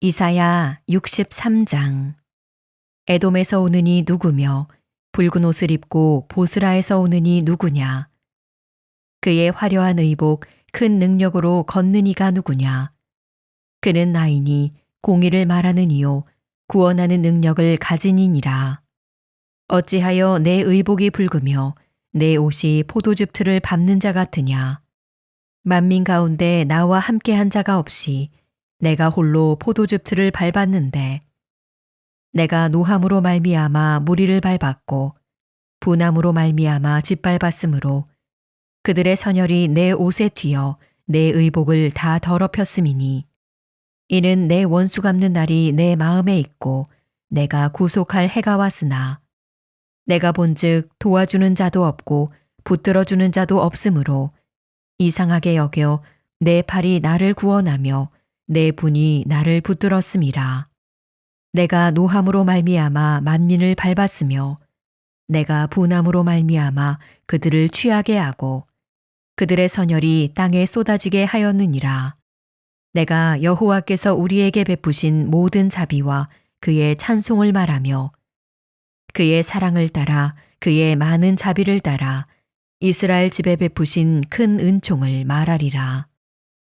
이사야 63장. 에돔에서 오는 이 누구며 붉은 옷을 입고 보스라에서 오는 이 누구냐. 그의 화려한 의복 큰 능력으로 걷는 이가 누구냐. 그는 나이니 공의를 말하는 이요 구원하는 능력을 가진 이니라. 어찌하여 내 의복이 붉으며 내 옷이 포도즙 틀을 밟는 자 같으냐. 만민 가운데 나와 함께한 자가 없이 내가 홀로 포도즙 틀을 밟았는데 내가 노함으로 말미암아 무리를 밟았고 분함으로 말미암아 짓밟았으므로 그들의 선혈이 내 옷에 튀어 내 의복을 다 더럽혔음이니 이는 내 원수 갚는 날이 내 마음에 있고 내가 구속할 해가 왔으나 내가 본즉 도와주는 자도 없고 붙들어주는 자도 없으므로 이상하게 여겨 내 팔이 나를 구원하며 내 분이 나를 붙들었음이라. 내가 노함으로 말미암아 만민을 밟았으며 내가 분함으로 말미암아 그들을 취하게 하고 그들의 선혈이 땅에 쏟아지게 하였느니라. 내가 여호와께서 우리에게 베푸신 모든 자비와 그의 찬송을 말하며 그의 사랑을 따라 그의 많은 자비를 따라 이스라엘 집에 베푸신 큰 은총을 말하리라.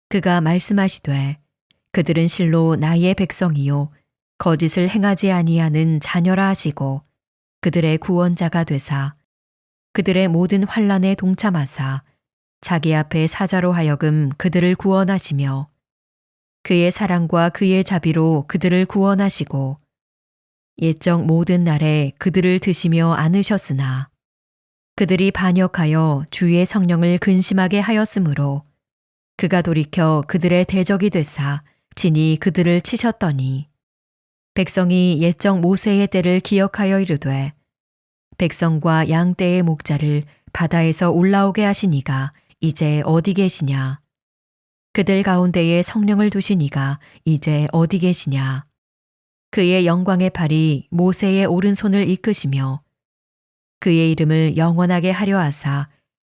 그가 말씀하시되 그들은 실로 나의 백성이요 거짓을 행하지 아니하는 자녀라 하시고 그들의 구원자가 되사 그들의 모든 환난에 동참하사 자기 앞에 사자로 하여금 그들을 구원하시며 그의 사랑과 그의 자비로 그들을 구원하시고 옛적 모든 날에 그들을 드시며 안으셨으나 그들이 반역하여 주의 성령을 근심하게 하였으므로 그가 돌이켜 그들의 대적이 되사 친히 그들을 치셨더니 백성이 옛적 모세의 때를 기억하여 이르되 백성과 양 떼의 목자를 바다에서 올라오게 하시니가 이제 어디 계시냐. 그들 가운데에 성령을 두신 이가 이제 어디 계시냐. 그의 영광의 팔이 모세의 오른손을 이끄시며 그의 이름을 영원하게 하려 하사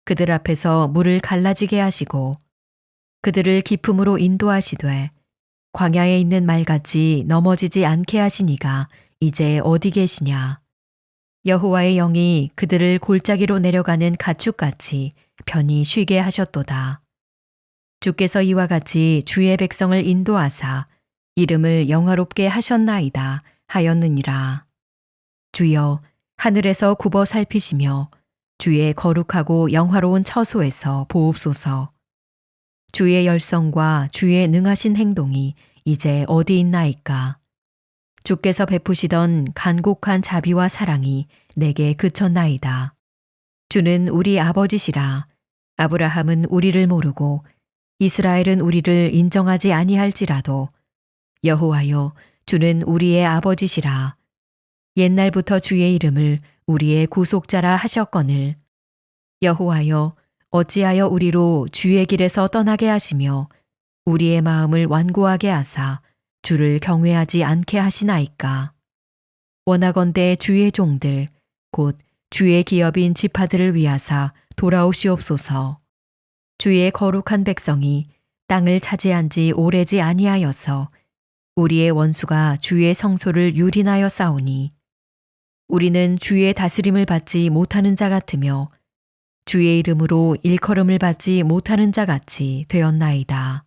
그들 앞에서 물을 갈라지게 하시고 그들을 기품으로 인도하시되 광야에 있는 말같이 넘어지지 않게 하시니가 이제 어디 계시냐. 여호와의 영이 그들을 골짜기로 내려가는 가축같이 편히 쉬게 하셨도다. 주께서 이와 같이 주의 백성을 인도하사 이름을 영화롭게 하셨나이다 하였느니라. 주여 하늘에서 굽어 살피시며 주의 거룩하고 영화로운 처소에서 보옵소서. 주의 열성과 주의 능하신 행동이 이제 어디 있나이까. 주께서 베푸시던 간곡한 자비와 사랑이 내게 그쳤나이다. 주는 우리 아버지시라. 아브라함은 우리를 모르고 이스라엘은 우리를 인정하지 아니할지라도 여호와여 주는 우리의 아버지시라. 옛날부터 주의 이름을 우리의 구속자라 하셨거늘 여호와여 어찌하여 우리로 주의 길에서 떠나게 하시며 우리의 마음을 완고하게 하사 주를 경외하지 않게 하시나이까. 원하건대 주의 종들 곧 주의 기업인 지파들을 위하사 돌아오시옵소서. 주의 거룩한 백성이 땅을 차지한 지 오래지 아니하여서 우리의 원수가 주의 성소를 유린하여 싸우니 우리는 주의 다스림을 받지 못하는 자 같으며 주의 이름으로 일컬음을 받지 못하는 자 같이 되었나이다.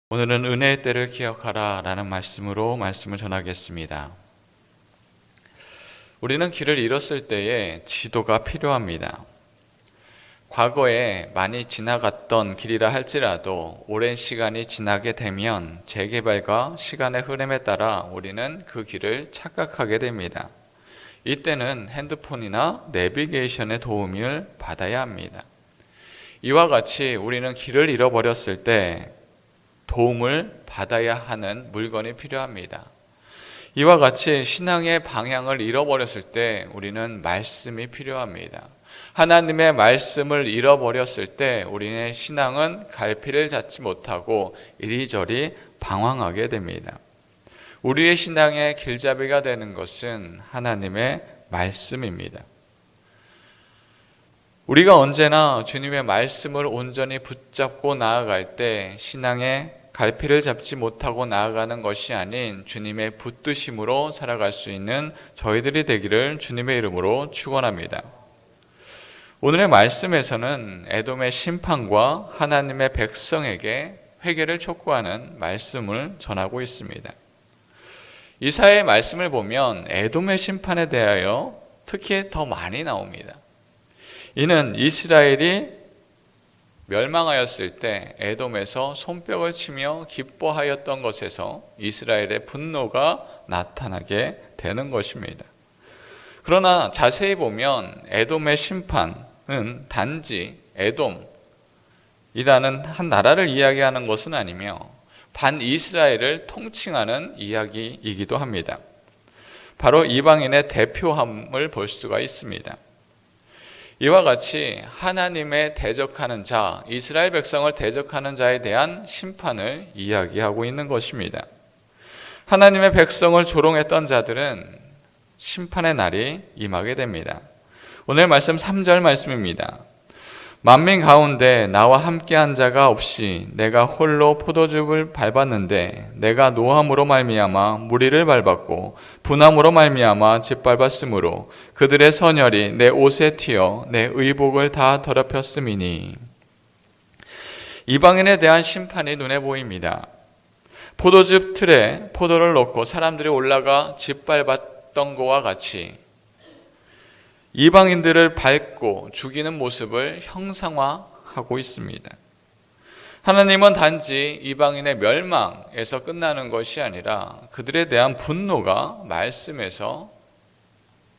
오늘은 은혜의 때를 기억하라 라는 말씀으로 말씀을 전하겠습니다. 우리는 길을 잃었을 때에 지도가 필요합니다. 과거에 많이 지나갔던 길이라 할지라도 오랜 시간이 지나게 되면 재개발과 시간의 흐름에 따라 우리는 그 길을 착각하게 됩니다. 이때는 핸드폰이나 내비게이션의 도움을 받아야 합니다. 이와 같이 우리는 길을 잃어버렸을 때 도움을 받아야 하는 물건이 필요합니다. 이와 같이 신앙의 방향을 잃어버렸을 때 우리는 말씀이 필요합니다. 하나님의 말씀을 잃어버렸을 때 우리의 신앙은 갈피를 잡지 못하고 이리저리 방황하게 됩니다. 우리의 신앙의 길잡이가 되는 것은 하나님의 말씀입니다. 우리가 언제나 주님의 말씀을 온전히 붙잡고 나아갈 때 신앙의 갈피를 잡지 못하고 나아가는 것이 아닌 주님의 붙드심으로 살아갈 수 있는 저희들이 되기를 주님의 이름으로 축원합니다. 오늘의 말씀에서는 에돔의 심판과 하나님의 백성에게 회개를 촉구하는 말씀을 전하고 있습니다. 이사야의 말씀을 보면 에돔의 심판에 대하여 특히 더 많이 나옵니다. 이는 이스라엘이 멸망하였을 때 에돔에서 손뼉을 치며 기뻐하였던 것에서 이스라엘의 분노가 나타나게 되는 것입니다. 그러나 자세히 보면 에돔의 심판은 단지 에돔이라는 한 나라를 이야기하는 것은 아니며 반이스라엘을 통칭하는 이야기이기도 합니다. 바로 이방인의 대표함을 볼 수가 있습니다. 이와 같이 하나님의 대적하는 자, 이스라엘 백성을 대적하는 자에 대한 심판을 이야기하고 있는 것입니다. 하나님의 백성을 조롱했던 자들은 심판의 날이 임하게 됩니다. 오늘 말씀 3절 말씀입니다. 만민 가운데 나와 함께한 자가 없이 내가 홀로 포도즙을 밟았는데 내가 노함으로 말미암아 무리를 밟았고 분함으로 말미암아 짓밟았으므로 그들의 선혈이 내 옷에 튀어 내 의복을 다 더럽혔음이니. 이방인에 대한 심판이 눈에 보입니다. 포도즙 틀에 포도를 넣고 사람들이 올라가 짓밟았던 것과 같이 이방인들을 밟고 죽이는 모습을 형상화하고 있습니다. 하나님은 단지 이방인의 멸망에서 끝나는 것이 아니라 그들에 대한 분노가 말씀에서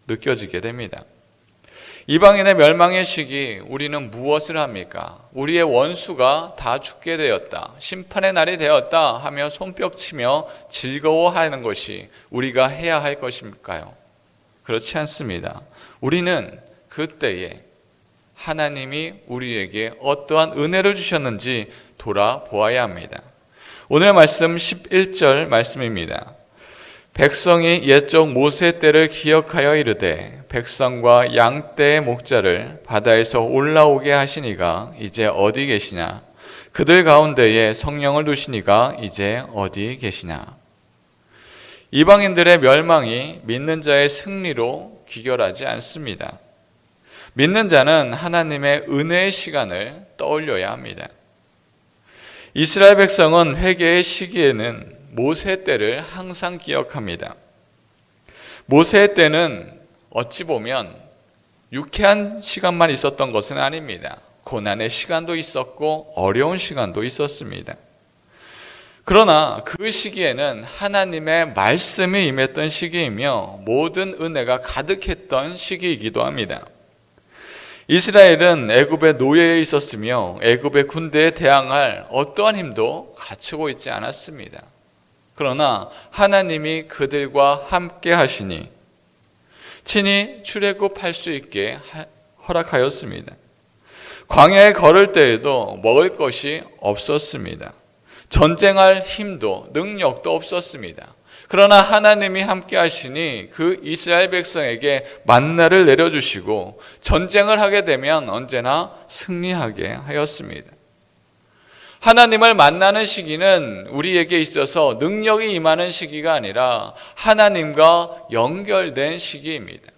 느껴지게 됩니다. 이방인의 멸망의 시기, 우리는 무엇을 합니까? 우리의 원수가 다 죽게 되었다, 심판의 날이 되었다 하며 손뼉치며 즐거워하는 것이 우리가 해야 할 것일까요? 그렇지 않습니다. 우리는 그때에 하나님이 우리에게 어떠한 은혜를 주셨는지 돌아보아야 합니다. 오늘 말씀 11절 말씀입니다. 백성이 옛적 모세 때를 기억하여 이르되 백성과 양떼의 목자를 바다에서 올라오게 하시니가 이제 어디 계시냐? 그들 가운데에 성령을 두시니가 이제 어디 계시냐? 이방인들의 멸망이 믿는 자의 승리로 귀결하지 않습니다. 믿는 자는 하나님의 은혜의 시간을 떠올려야 합니다. 이스라엘 백성은 회개의 시기에는 모세 때를 항상 기억합니다. 모세 때는 어찌 보면 유쾌한 시간만 있었던 것은 아닙니다. 고난의 시간도 있었고 어려운 시간도 있었습니다. 그러나 그 시기에는 하나님의 말씀이 임했던 시기이며 모든 은혜가 가득했던 시기이기도 합니다. 이스라엘은 애굽의 노예에 있었으며 애굽의 군대에 대항할 어떠한 힘도 갖추고 있지 않았습니다. 그러나 하나님이 그들과 함께 하시니 친히 출애굽할 수 있게 허락하였습니다. 광야에 걸을 때에도 먹을 것이 없었습니다. 전쟁할 힘도 능력도 없었습니다. 그러나 하나님이 함께 하시니 그 이스라엘 백성에게 만나를 내려주시고 전쟁을 하게 되면 언제나 승리하게 하였습니다. 하나님을 만나는 시기는 우리에게 있어서 능력이 임하는 시기가 아니라 하나님과 연결된 시기입니다.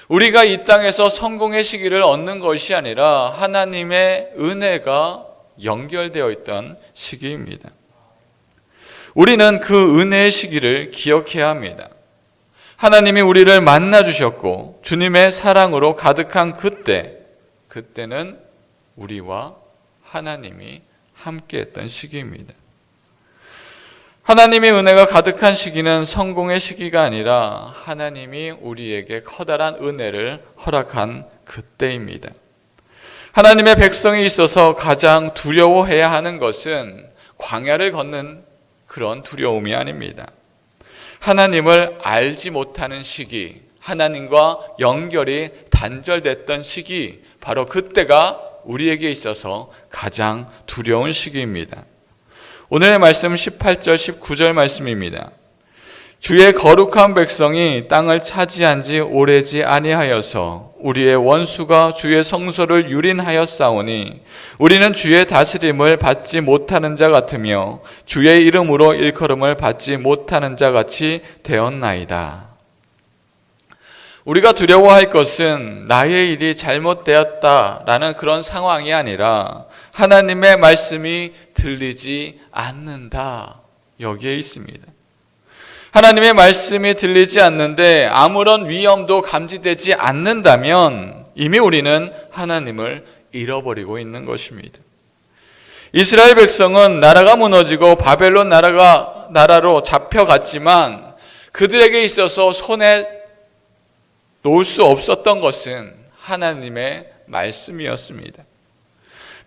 우리가 이 땅에서 성공의 시기를 얻는 것이 아니라 하나님의 은혜가 연결되어 있던 시기입니다. 우리는 그 은혜의 시기를 기억해야 합니다. 하나님이 우리를 만나 주셨고 주님의 사랑으로 가득한 그때는 우리와 하나님이 함께했던 시기입니다. 하나님의 은혜가 가득한 시기는 성공의 시기가 아니라 하나님이 우리에게 커다란 은혜를 허락한 그때입니다. 하나님의 백성이 있어서 가장 두려워해야 하는 것은 광야를 걷는 그런 두려움이 아닙니다. 하나님을 알지 못하는 시기, 하나님과 연결이 단절됐던 시기, 바로 그때가 우리에게 있어서 가장 두려운 시기입니다. 오늘의 말씀 18절, 19절 말씀입니다. 주의 거룩한 백성이 땅을 차지한 지 오래지 아니하여서 우리의 원수가 주의 성소를 유린하였사오니 우리는 주의 다스림을 받지 못하는 자 같으며 주의 이름으로 일컬음을 받지 못하는 자 같이 되었나이다. 우리가 두려워할 것은 나의 일이 잘못되었다라는 그런 상황이 아니라 하나님의 말씀이 들리지 않는다. 여기에 있습니다. 하나님의 말씀이 들리지 않는데 아무런 위험도 감지되지 않는다면 이미 우리는 하나님을 잃어버리고 있는 것입니다. 이스라엘 백성은 나라가 무너지고 바벨론 나라로 잡혀갔지만 그들에게 있어서 손에 놓을 수 없었던 것은 하나님의 말씀이었습니다.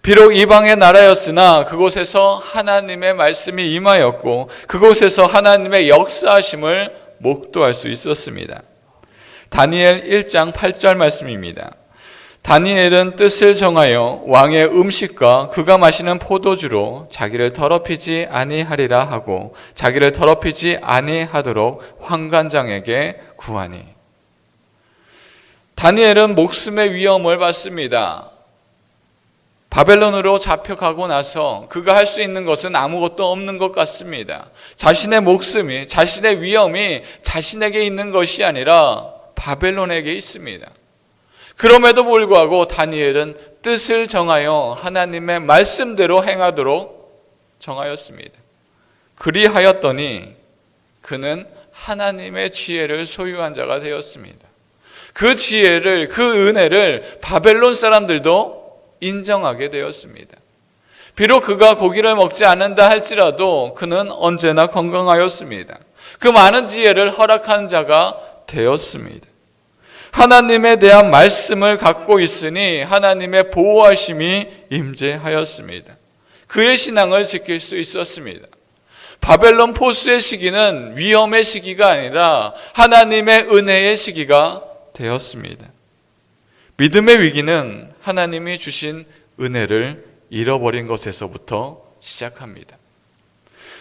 비록 이방의 나라였으나 그곳에서 하나님의 말씀이 임하였고 그곳에서 하나님의 역사하심을 목도할 수 있었습니다. 다니엘 1장 8절 말씀입니다. 다니엘은 뜻을 정하여 왕의 음식과 그가 마시는 포도주로 자기를 더럽히지 아니하리라 하고 자기를 더럽히지 아니하도록 환관장에게 구하니. 다니엘은 목숨의 위험을 받습니다. 바벨론으로 잡혀가고 나서 그가 할 수 있는 것은 아무것도 없는 것 같습니다. 자신의 목숨이, 자신의 위험이 자신에게 있는 것이 아니라 바벨론에게 있습니다. 그럼에도 불구하고 다니엘은 뜻을 정하여 하나님의 말씀대로 행하도록 정하였습니다. 그리하였더니 그는 하나님의 지혜를 소유한 자가 되었습니다. 그 지혜를, 그 은혜를 바벨론 사람들도 인정하게 되었습니다. 비록 그가 고기를 먹지 않는다 할지라도 그는 언제나 건강하였습니다. 그 많은 지혜를 허락한 자가 되었습니다. 하나님에 대한 말씀을 갖고 있으니 하나님의 보호하심이 임재하였습니다. 그의 신앙을 지킬 수 있었습니다. 바벨론 포수의 시기는 위험의 시기가 아니라 하나님의 은혜의 시기가 되었습니다. 믿음의 위기는 하나님이 주신 은혜를 잃어버린 것에서부터 시작합니다.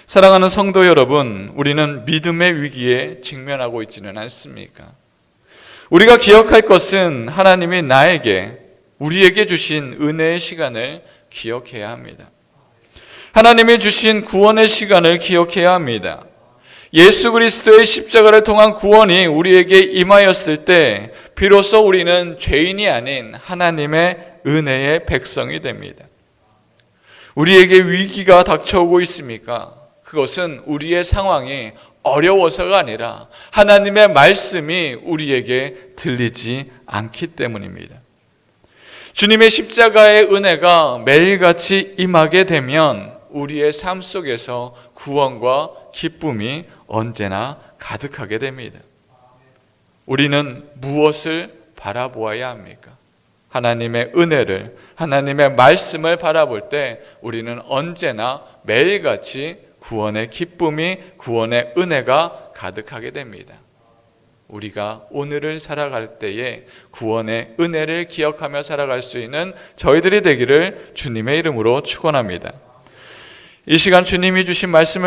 사랑하는 성도 여러분, 우리는 믿음의 위기에 직면하고 있지는 않습니까? 우리가 기억할 것은 하나님이 우리에게 주신 은혜의 시간을 기억해야 합니다. 하나님이 주신 구원의 시간을 기억해야 합니다. 예수 그리스도의 십자가를 통한 구원이 우리에게 임하였을 때 비로소 우리는 죄인이 아닌 하나님의 은혜의 백성이 됩니다. 우리에게 위기가 닥쳐오고 있습니까? 그것은 우리의 상황이 어려워서가 아니라 하나님의 말씀이 우리에게 들리지 않기 때문입니다. 주님의 십자가의 은혜가 매일같이 임하게 되면 우리의 삶 속에서 구원과 기쁨이 언제나 가득하게 됩니다. 우리는 무엇을 바라보아야 합니까? 하나님의 은혜를, 하나님의 말씀을 바라볼 때 우리는 언제나 매일같이 구원의 기쁨이, 구원의 은혜가 가득하게 됩니다. 우리가 오늘을 살아갈 때에 구원의 은혜를 기억하며 살아갈 수 있는 저희들이 되기를 주님의 이름으로 축원합니다. 이 시간 주님이 주신 말씀을